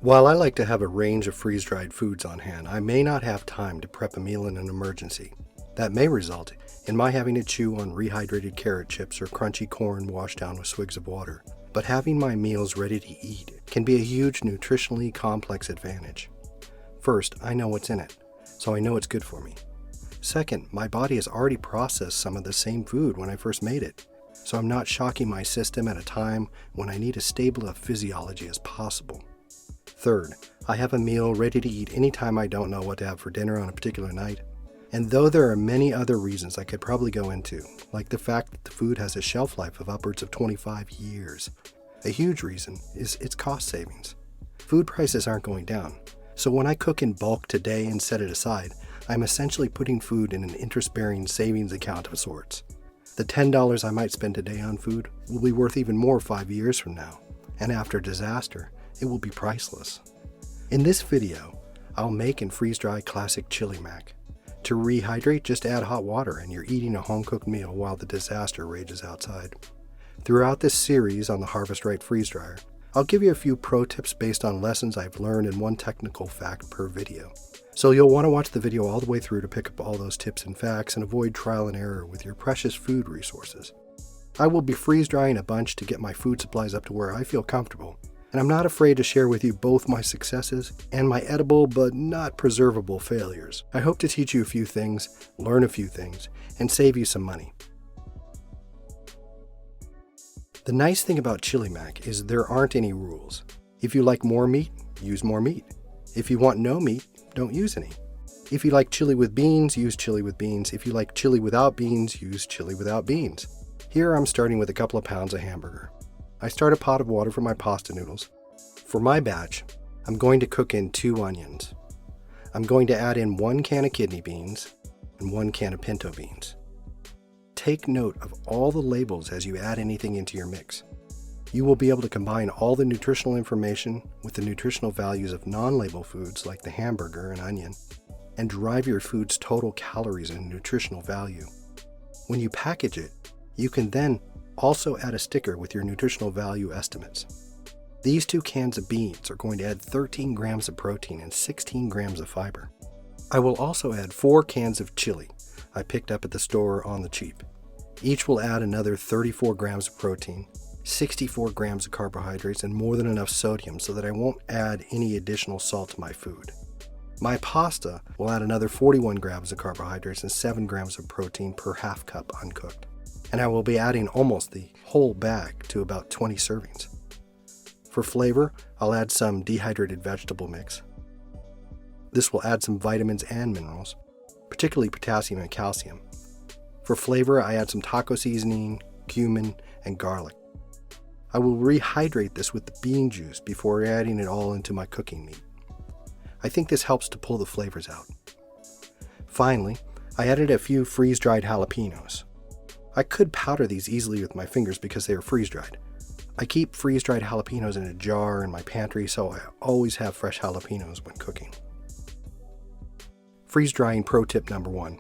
While I like to have a range of freeze-dried foods on hand, I may not have time to prep a meal in an emergency. That may result in my having to chew on rehydrated carrot chips or crunchy corn washed down with swigs of water. But having my meals ready to eat can be a huge nutritionally complex advantage. First, I know what's in it, so I know it's good for me. Second, my body has already processed some of the same food when I first made it, so I'm not shocking my system at a time when I need as stable a physiology as possible. Third, I have a meal ready to eat anytime I don't know what to have for dinner on a particular night. And though there are many other reasons I could probably go into, like the fact that the food has a shelf life of upwards of 25 years, a huge reason is its cost savings. Food prices aren't going down, so when I cook in bulk today and set it aside, I'm essentially putting food in an interest-bearing savings account of sorts. The $10 I might spend today on food will be worth even more 5 years from now, and after a disaster, it will be priceless. In this video, I'll make and freeze-dry classic chili mac. To rehydrate, just add hot water and you're eating a home-cooked meal while the disaster rages outside. Throughout this series on the Harvest Right freeze dryer, I'll give you a few pro tips based on lessons I've learned and one technical fact per video. So you'll want to watch the video all the way through to pick up all those tips and facts and avoid trial and error with your precious food resources. I will be freeze-drying a bunch to get my food supplies up to where I feel comfortable, and I'm not afraid to share with you both my successes and my edible but not preservable failures. I hope to teach you a few things, learn a few things, and save you some money. The nice thing about chili mac is there aren't any rules. If you like more meat, use more meat. If you want no meat, don't use any. If you like chili with beans, use chili with beans. If you like chili without beans, use chili without beans. Here I'm starting with a couple of pounds of hamburger. I start a pot of water for my pasta noodles. For my batch, I'm going to cook in 2 onions. I'm going to add in 1 can of kidney beans and 1 can of pinto beans. Take note of all the labels as you add anything into your mix. You will be able to combine all the nutritional information with the nutritional values of non-label foods like the hamburger and onion, and drive your food's total calories and nutritional value. When you package it, you can then also add a sticker with your nutritional value estimates. These 2 cans of beans are going to add 13 grams of protein and 16 grams of fiber. I will also add 4 cans of chili I picked up at the store on the cheap. Each will add another 34 grams of protein, 64 grams of carbohydrates, and more than enough sodium so that I won't add any additional salt to my food. My pasta will add another 41 grams of carbohydrates and 7 grams of protein per half cup uncooked. And I will be adding almost the whole bag to about 20 servings. For flavor, I'll add some dehydrated vegetable mix. This will add some vitamins and minerals, particularly potassium and calcium. For flavor, I add some taco seasoning, cumin, and garlic. I will rehydrate this with the bean juice before adding it all into my cooking meat. I think this helps to pull the flavors out. Finally, I added a few freeze-dried jalapenos. I could powder these easily with my fingers because they are freeze-dried. I keep freeze-dried jalapenos in a jar in my pantry, so I always have fresh jalapenos when cooking. Freeze-drying pro tip number 1.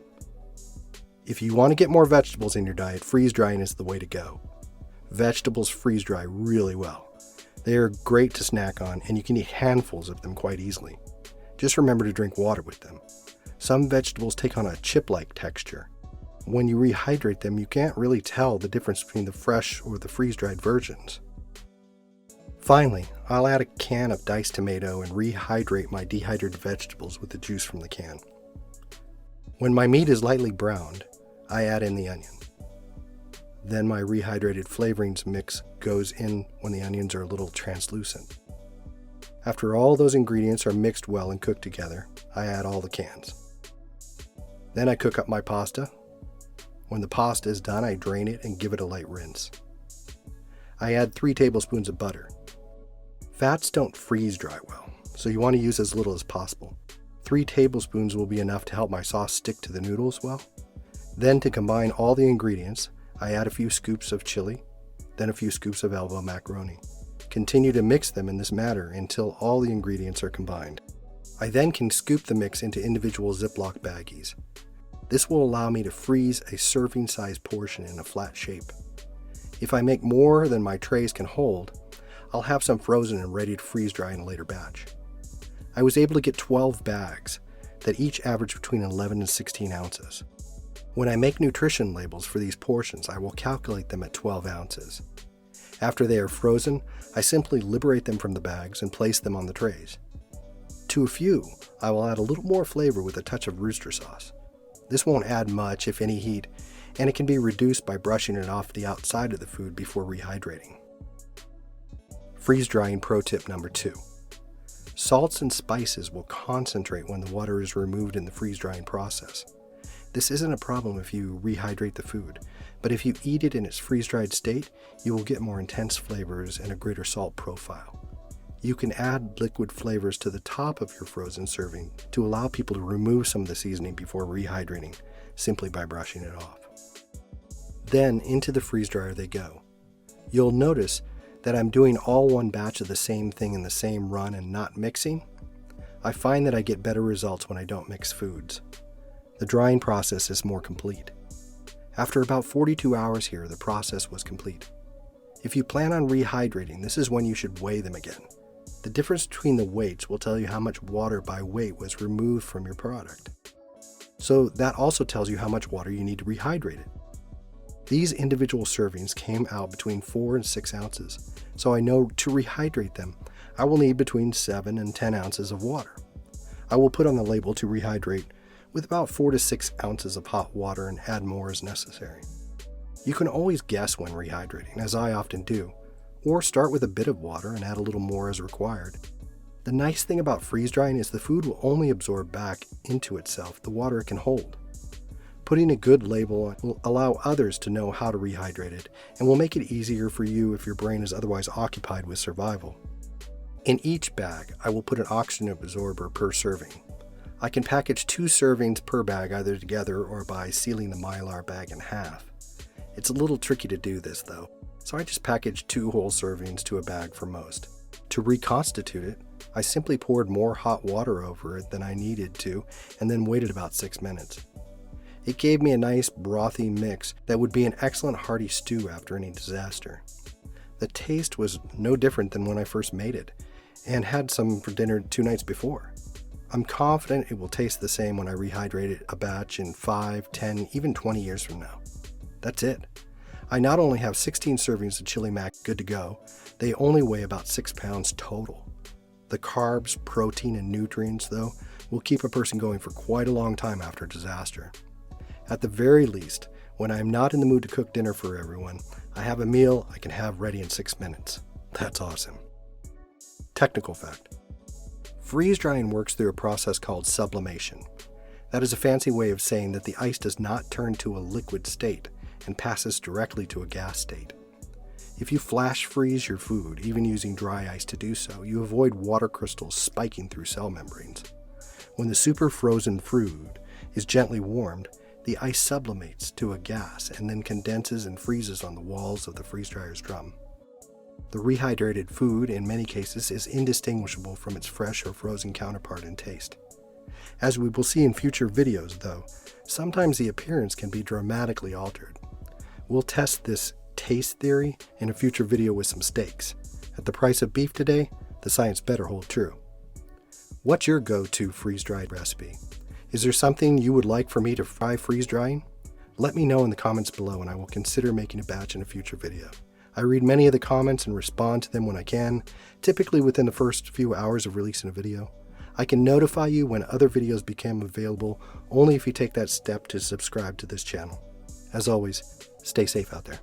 If you want to get more vegetables in your diet, freeze-drying is the way to go. Vegetables freeze-dry really well. They are great to snack on, and you can eat handfuls of them quite easily. Just remember to drink water with them. Some vegetables take on a chip-like texture. When you rehydrate them, you can't really tell the difference between the fresh or the freeze-dried versions. Finally, I'll add a can of diced tomato and rehydrate my dehydrated vegetables with the juice from the can. When my meat is lightly browned, I add in the onion. Then my rehydrated flavorings mix goes in when the onions are a little translucent. After all those ingredients are mixed well and cooked together, I add all the cans. Then I cook up my pasta. When the pasta is done, I drain it and give it a light rinse. I add 3 tablespoons of butter. Fats don't freeze dry well, so you want to use as little as possible. 3 tablespoons will be enough to help my sauce stick to the noodles well. Then to combine all the ingredients, I add a few scoops of chili, then a few scoops of elbow macaroni. Continue to mix them in this manner until all the ingredients are combined. I then can scoop the mix into individual Ziploc baggies. This will allow me to freeze a serving-sized portion in a flat shape. If I make more than my trays can hold, I'll have some frozen and ready to freeze dry in a later batch. I was able to get 12 bags that each average between 11 and 16 ounces. When I make nutrition labels for these portions, I will calculate them at 12 ounces. After they are frozen, I simply liberate them from the bags and place them on the trays. To a few, I will add a little more flavor with a touch of rooster sauce. This won't add much, if any, heat, and it can be reduced by brushing it off the outside of the food before rehydrating. Freeze drying pro tip number 2. Salts and spices will concentrate when the water is removed in the freeze drying process. This isn't a problem if you rehydrate the food, but if you eat it in its freeze-dried state, you will get more intense flavors and a greater salt profile. You can add liquid flavors to the top of your frozen serving to allow people to remove some of the seasoning before rehydrating, simply by brushing it off. Then into the freeze dryer they go. You'll notice that I'm doing all one batch of the same thing in the same run and not mixing. I find that I get better results when I don't mix foods. The drying process is more complete. After about 42 hours here, the process was complete. If you plan on rehydrating, this is when you should weigh them again. The difference between the weights will tell you how much water by weight was removed from your product. So that also tells you how much water you need to rehydrate it. These individual servings came out between 4 and 6 ounces, so I know to rehydrate them, I will need between 7 and 10 ounces of water. I will put on the label to rehydrate with about 4 to 6 ounces of hot water and add more as necessary. You can always guess when rehydrating, as I often do, or start with a bit of water and add a little more as required. The nice thing about freeze drying is the food will only absorb back into itself the water it can hold. Putting a good label will allow others to know how to rehydrate it and will make it easier for you if your brain is otherwise occupied with survival. In each bag, I will put an oxygen absorber per serving. I can package 2 servings per bag either together or by sealing the Mylar bag in half. It's a little tricky to do this though, so I just packaged 2 whole servings to a bag for most. To reconstitute it, I simply poured more hot water over it than I needed to and then waited about 6 minutes. It gave me a nice brothy mix that would be an excellent hearty stew after any disaster. The taste was no different than when I first made it and had some for dinner 2 nights before. I'm confident it will taste the same when I rehydrate a batch in 5, 10, even 20 years from now. That's it. I not only have 16 servings of chili mac good to go, they only weigh about 6 pounds total. The carbs, protein, and nutrients, though, will keep a person going for quite a long time after a disaster. At the very least, when I'm not in the mood to cook dinner for everyone, I have a meal I can have ready in 6 minutes. That's awesome. Technical fact. Freeze drying works through a process called sublimation. That is a fancy way of saying that the ice does not turn to a liquid state and passes directly to a gas state. If you flash freeze your food, even using dry ice to do so, you avoid water crystals spiking through cell membranes. When the super frozen food is gently warmed, the ice sublimates to a gas and then condenses and freezes on the walls of the freeze dryer's drum. The rehydrated food, in many cases, is indistinguishable from its fresh or frozen counterpart in taste. As we will see in future videos, though, sometimes the appearance can be dramatically altered. We'll test this taste theory in a future video with some steaks. At the price of beef today, the science better hold true. What's your go-to freeze-dried recipe? Is there something you would like for me to try freeze-drying? Let me know in the comments below and I will consider making a batch in a future video. I read many of the comments and respond to them when I can, typically within the first few hours of releasing a video. I can notify you when other videos become available only if you take that step to subscribe to this channel. As always, stay safe out there.